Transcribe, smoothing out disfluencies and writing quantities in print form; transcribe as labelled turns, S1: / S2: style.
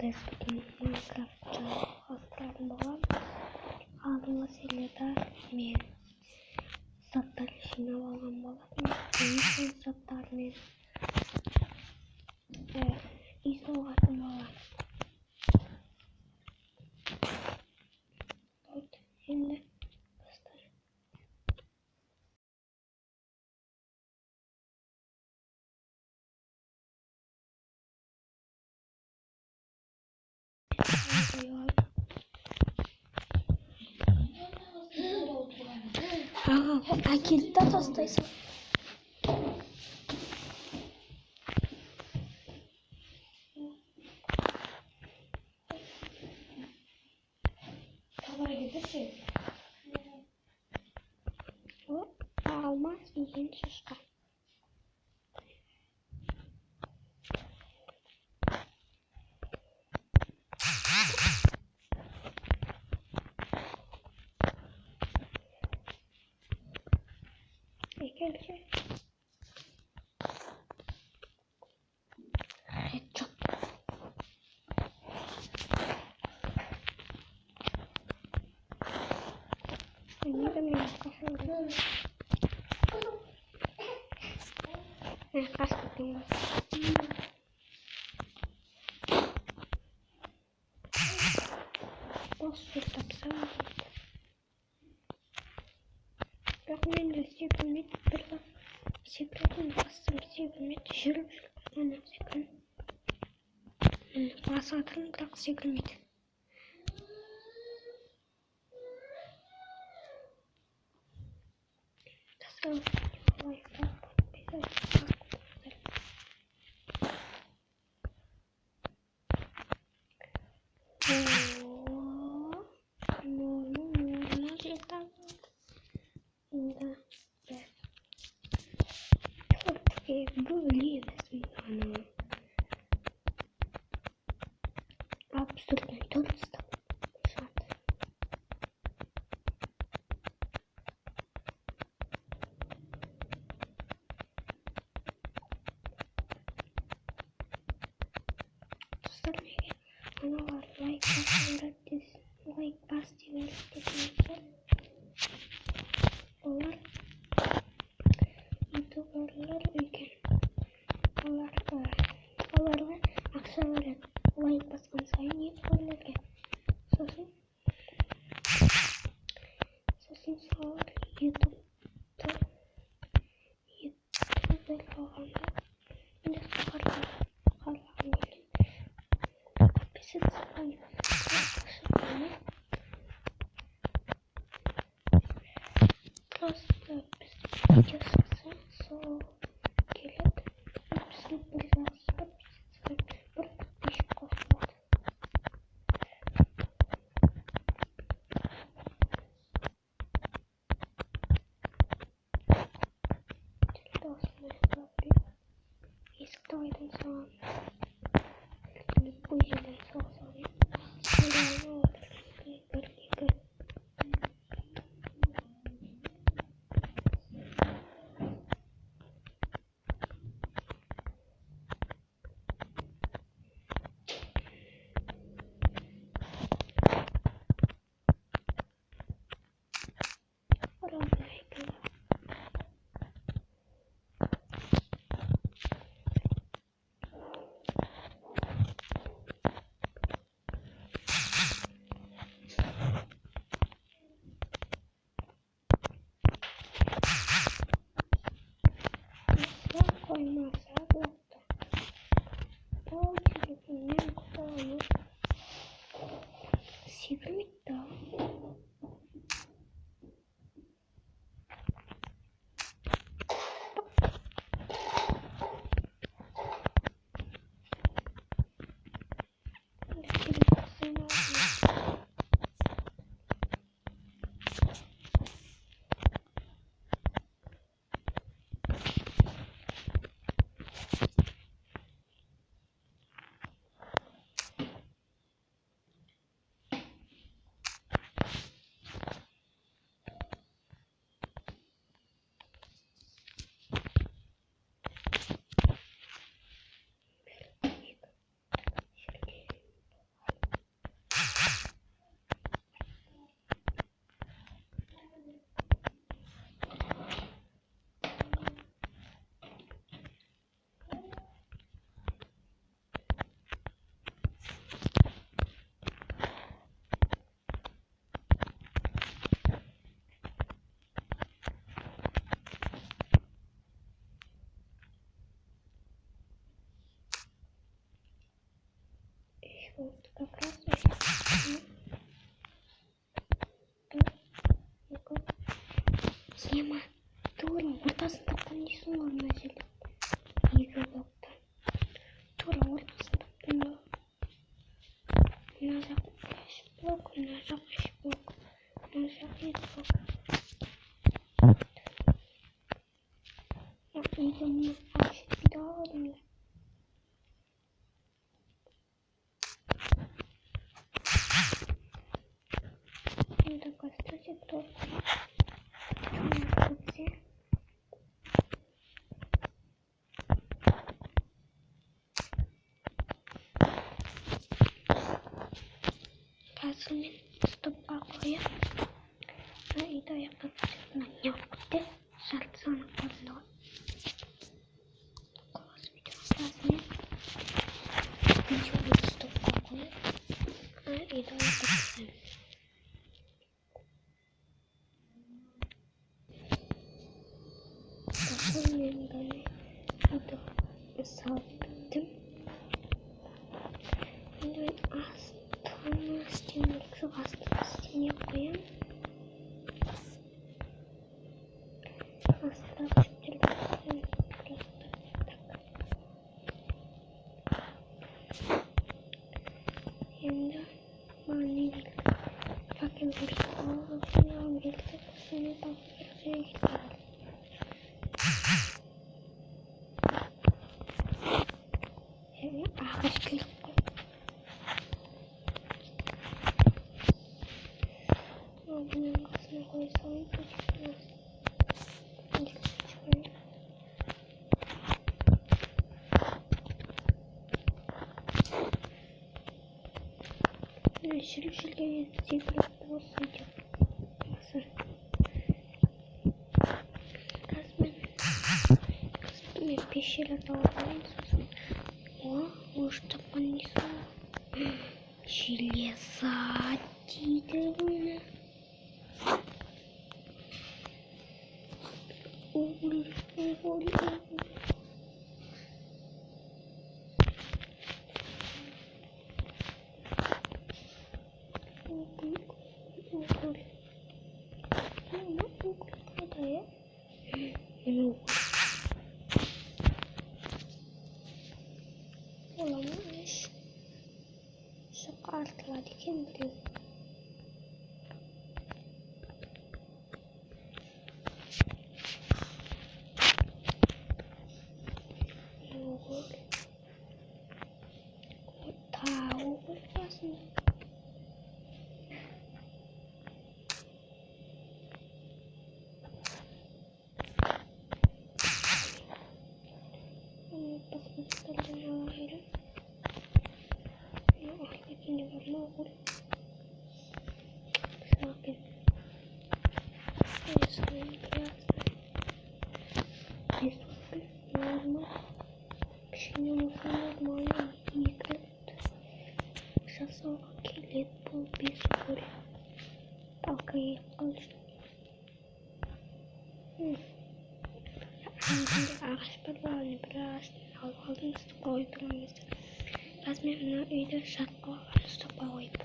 S1: Facebook'un Minecraft'ta hastlarım olan aldığım seriada men sattar işine olan bolapman. Benim sattar men iso atım olan. Şimdi göster. Акилда тастайсың.
S2: Kamera getirsin.
S1: O almaz ikinci şuşka. İkinci. Headshot. Ini kan yang kasih. Kasih tinggal. Bos sudah bisa. Ben de sipilmet bir sipilmet bastım sipilmet düşürüp sonra sekün basatın bırak sipilmet tasarım olay böyle yani absürt turist ana var like bastılar onlar youtuberlar ülke onlarla akşamları like baskan sayın youtuberlarga sosun sağır youtube'da olganda indi sakarlar halangeli bizi sakan просто videosu so gelip hepsini biraz bir değişik koşmadı. İstaydım sana. Bu yüzden soğuk Вот как раз тема тура ортасында кондисон орнажел екі блоктан тура ортасында мына жақ 5 блок, мына жақ 3 блок, мына жақ 2 блок. Үйде мұны ашытпейді алдым. Енді кастырсек толық көпсе. Қазір мен стопқа қояп, үйді аяқтап түсетіні не оқытты? Жарты санық қорында ғой. Қазір видеоны стопқа қойып, үйді аяқтап түсемін. Қазір мен бәне үйді салып біттім. Енді мен астына істемелік жоқ, астына істеме қоям. Астыдағы жүктерді қоям. Енді маған не келді? Факел көрсет алып, маған келді. Соны тауып жерге келді. Ағаш келіп қой. Бұның қасына қой салайын. Жүріп-жүрге секіріп болсын деп. Қазір мен пещера тауып алайын сосын. Может тапқан несін? Железа дейді бұны. Уголь. Уголь қайда, я? Уголь. Оламын үш. Шыққа артылады екен білем. Уголь. Уголь басында. Посмотрели на лагере. Какие не важно уголь. Сапи. Если прекрасно. Здесь уголь норма. Пшеня муса нормально. Никак. Сейчас келет был без уголь. Палка ехал. Ағаш барлығын біраз алып алдым, ұстап қойып тұрмыз. Қазір мен мына үйді жатқа алған ұстап қойып.